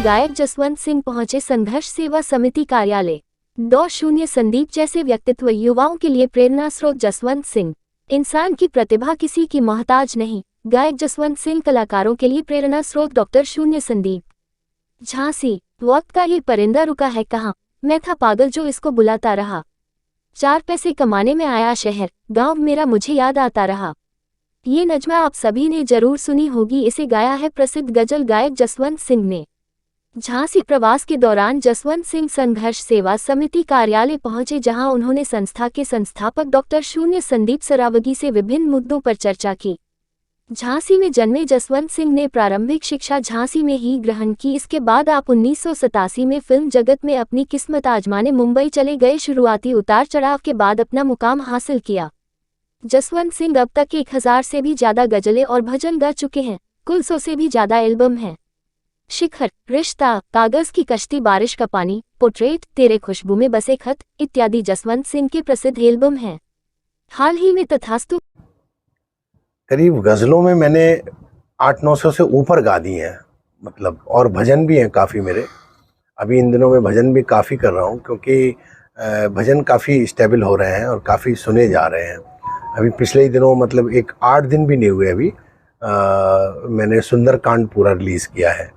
गायक जसवंत सिंह पहुंचे संघर्ष सेवा समिति कार्यालय। 2 संदीप जैसे व्यक्तित्व युवाओं के लिए प्रेरणा स्रोत। जसवंत सिंह इंसान की प्रतिभा किसी की मोहताज नहीं। गायक जसवंत सिंह कलाकारों के लिए प्रेरणा स्रोत। डॉक्टर संदीप झांसी। वक्त का ये परिंदा रुका है कहाँ, मैं था पागल जो इसको बुलाता रहा। 4 पैसे कमाने में आया शहर, गांव मेरा मुझे याद आता रहा। ये नज़्म आप सभी ने जरूर सुनी होगी। इसे गाया है प्रसिद्ध गजल गायक जसवंत सिंह ने। झांसी प्रवास के दौरान जसवंत सिंह संघर्ष सेवा समिति कार्यालय पहुंचे, जहां उन्होंने संस्था के संस्थापक डॉक्टर संदीप सरावगी से विभिन्न मुद्दों पर चर्चा की। झांसी में जन्मे जसवंत सिंह ने प्रारंभिक शिक्षा झांसी में ही ग्रहण की। इसके बाद आप 1987 में फिल्म जगत में अपनी किस्मत आजमाने मुंबई चले गए। शुरुआती उतार चढ़ाव के बाद अपना मुकाम हासिल किया। जसवंत सिंह अब तक 1000 से भी ज्यादा गजलें और भजन गा चुके हैं। कुल 100 से भी ज्यादा एल्बम हैं। शिखर, रिश्ता, कागज की कश्ती, बारिश का पानी, पोर्ट्रेट, तेरे खुशबू में बसे खत इत्यादि जसवंत सिंह के प्रसिद्ध एल्बम हैं। हाल ही में तथास्तु करीब गज़लों में मैंने 800-900 से ऊपर गा दी हैं, मतलब, और भजन भी हैं काफ़ी मेरे। अभी इन दिनों में भजन भी काफ़ी कर रहा हूँ, क्योंकि भजन काफ़ी स्टेबल हो रहे हैं और काफ़ी सुने जा रहे हैं। अभी पिछले ही दिनों, मतलब 8 दिन भी नहीं हुए अभी, मैंने सुंदरकांड पूरा रिलीज़ किया है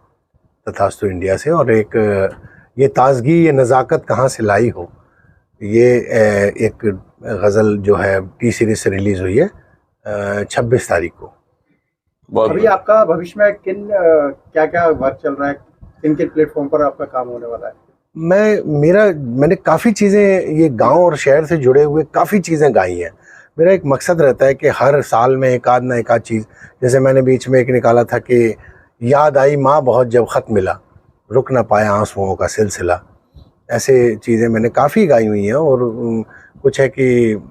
तथास्तु इंडिया से। और एक ये ताजगी, ये नज़ाकत कहाँ से लाई हो, ये एक गज़ल जो है टी सीरीज से रिलीज़ हुई है 26 तारीख को। अभी आपका भविष्य में क्या क्या वर्क चल रहा है, किन किन प्लेटफॉर्म पर आपका काम होने वाला है? मैंने काफ़ी चीज़ें, ये गांव और शहर से जुड़े हुए काफ़ी चीज़ें गाई हैं। मेरा एक मकसद रहता है कि हर साल में एक आध चीज़, जैसे मैंने बीच में एक निकाला था कि याद आई माँ बहुत जब ख़त मिला, रुक ना पाया आंसुओं का सिलसिला। ऐसे चीज़ें मैंने काफ़ी गाई हुई हैं। और कुछ है कि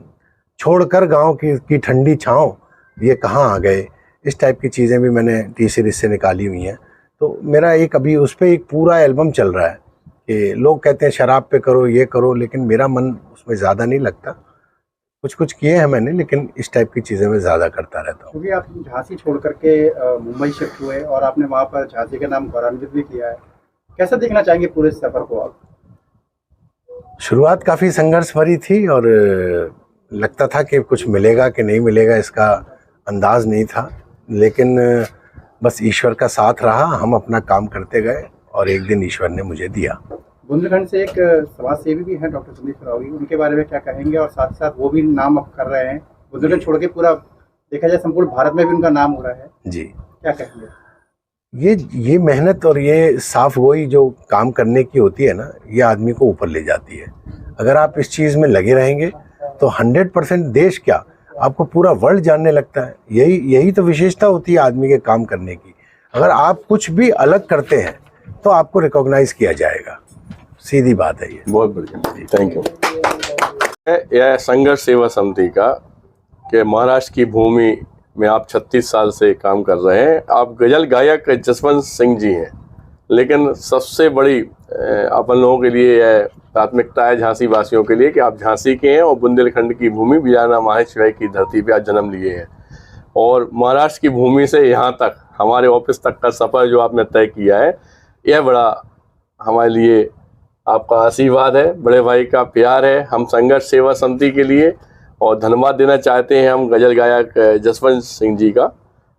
छोड़कर गांव की ठंडी छाँव ये कहाँ आ गए, इस टाइप की चीज़ें भी मैंने टी सीरीज से निकाली हुई हैं। तो मेरा एक अभी उस पर एक पूरा एल्बम चल रहा है कि लोग कहते हैं शराब पे करो, ये करो, लेकिन मेरा मन उसमें ज़्यादा नहीं लगता। कुछ किए हैं मैंने, लेकिन इस टाइप की चीज़ें मैं ज़्यादा करता रहता हूँ। क्योंकि आप झांसी छोड़ करके मुंबई शिफ्ट हुए और आपने वहाँ पर झांसी का नाम गौरवान्वित भी किया है, कैसा देखना चाहेंगे पूरे सफ़र को आप? शुरुआत काफ़ी संघर्ष भरी थी और लगता था कि कुछ मिलेगा कि नहीं मिलेगा, इसका अंदाज़ नहीं था। लेकिन बस ईश्वर का साथ रहा, हम अपना काम करते गए और एक दिन ईश्वर ने मुझे दिया। बुंदेलखंड से एक समाज सेवी भी हैं डॉक्टर संदीप सरावगी, उनके बारे में क्या कहेंगे? और साथ साथ वो भी नाम अब कर रहे हैं, बुंदेलखंड छोड़ के पूरा देखा जाए संपूर्ण भारत में भी उनका नाम हो रहा है जी। क्या कहेंगे? ये मेहनत और ये साफ गोई जो काम करने की होती है ना, ये आदमी को ऊपर ले जाती है। अगर आप इस चीज़ में लगे रहेंगे तो 100% देश क्या, आपको पूरा वर्ल्ड जानने लगता है। यही तो विशेषता होती है आदमी के काम करने की। अगर आप कुछ भी अलग करते हैं तो आपको रिकॉग्नाइज किया जाएगा, सीधी बात है ये। बहुत बढ़िया, थैंक यू। यह संघर्ष सेवा समिति का कि महाराष्ट्र की भूमि में आप 36 साल से काम कर रहे हैं। आप गजल गायक जसवंत सिंह जी हैं, लेकिन सबसे बड़ी अपन लोगों के लिए यह प्राथमिकता है झांसी वासियों के लिए कि आप झांसी के हैं और बुंदेलखंड की भूमि बिजाना माहेश्वरी की धरती पे आज जन्म लिए हैं। और महाराष्ट्र की भूमि से यहाँ तक हमारे ऑफिस तक का सफ़र जो आपने तय किया है, यह बड़ा हमारे लिए आपका आशीर्वाद है, बड़े भाई का प्यार है। हम संघर्ष सेवा समिति के लिए और धन्यवाद देना चाहते हैं हम गजल गायक जसवंत सिंह जी का।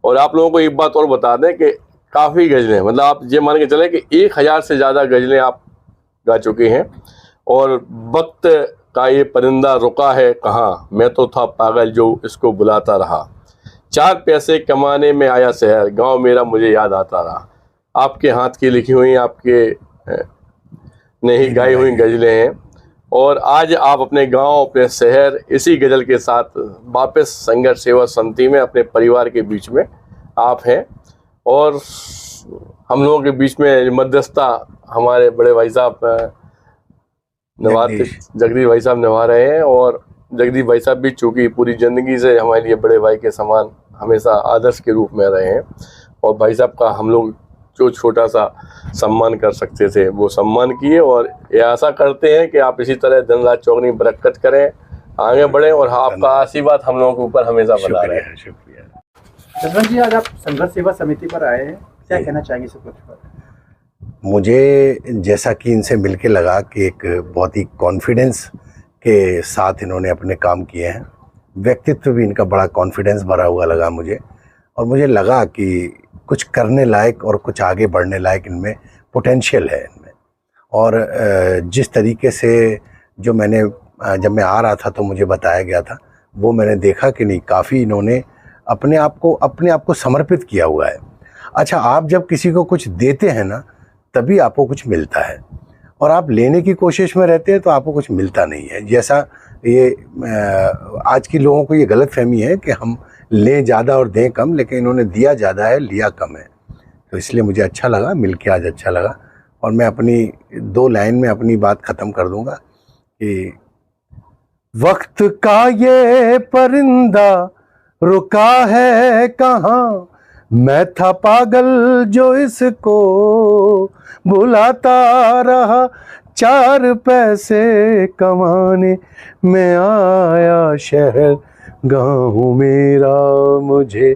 और आप लोगों को एक बात और बता दें कि काफ़ी गज़लें, मतलब आप ये मान के चलें कि 1000 से ज़्यादा गज़लें आप गा चुके हैं। और वक्त का ये परिंदा रुका है कहाँ, मैं तो था पागल जो इसको बुलाता रहा। 4 पैसे कमाने में आया शहर, गांव मेरा मुझे याद आता रहा। आपके हाथ की लिखी हुई, आपके ने ही गाई हुई गज़लें हैं। और आज आप अपने गांव, अपने शहर, इसी गज़ल के साथ वापस संघर्ष सेवा समिति में अपने परिवार के बीच में आप हैं। और हम लोगों के बीच में मध्यस्थता हमारे बड़े भाई साहब जगदीश भाई साहब निभा रहे हैं। और जगदीश भाई साहब भी चूँकि पूरी ज़िंदगी से हमारे लिए बड़े भाई के समान हमेशा आदर्श के रूप में रहे हैं। और भाई साहब का हम लोग जो छोटा सा सम्मान कर सकते थे वो सम्मान किए। और ये आशा करते हैं कि आप इसी तरह दिन रात चौगनी बरकत करें, आगे बढ़ें और आपका आशीर्वाद हम लोगों के ऊपर हमेशा बना रहे। शुक्रिया। जसवंत जी, आज आप संघर्ष सेवा समिति पर आए हैं, क्या कहना चाहेंगे इस कुछ पर? मुझे जैसा कि इनसे मिलके लगा कि एक बहुत ही कॉन्फिडेंस के साथ इन्होंने अपने काम किए हैं, व्यक्तित्व भी इनका बड़ा कॉन्फिडेंस भरा हुआ लगा मुझे, और मुझे लगा कि कुछ करने लायक और कुछ आगे बढ़ने लायक इनमें पोटेंशियल है इनमें। और जिस तरीके से जो मैंने जब मैं आ रहा था तो मुझे बताया गया था, वो मैंने देखा कि नहीं, काफ़ी इन्होंने अपने आप को समर्पित किया हुआ है। अच्छा, आप जब किसी को कुछ देते हैं ना, तभी आपको कुछ मिलता है, और आप लेने की कोशिश में रहते हैं तो आपको कुछ मिलता नहीं है। जैसा ये आज के लोगों को ये गलतफहमी है कि हम लें ज़्यादा और दें कम, लेकिन इन्होंने दिया ज़्यादा है, लिया कम है। तो इसलिए मुझे अच्छा लगा, मिलके आज अच्छा लगा। और मैं अपनी 2 लाइन में अपनी बात ख़त्म कर दूंगा कि वक्त का ये परिंदा रुका है कहाँ, मैं था पागल जो इसको बुलाता रहा, 4 पैसे कमाने में आया शहर, गाँव मेरा मुझे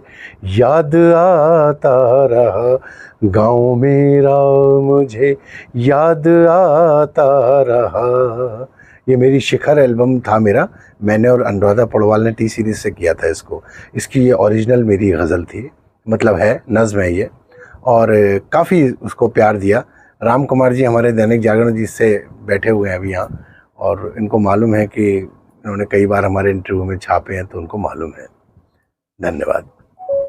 याद आता रहा, गाँव मेरा मुझे याद आता रहा। ये मेरी शिखर एल्बम था मेरा, मैंने और अनुराधा पौडवाल ने टी सीरीज़ से किया था इसको। इसकी ये ओरिजिनल मेरी गज़ल थी, मतलब है, नज़्म है ये, और काफ़ी उसको प्यार दिया। राम कुमार जी हमारे दैनिक जागरण जी से बैठे हुए हैं अभी यहाँ, और इनको मालूम है कि इन्होंने कई बार हमारे इंटरव्यू में छापे हैं, तो उनको मालूम है। धन्यवाद।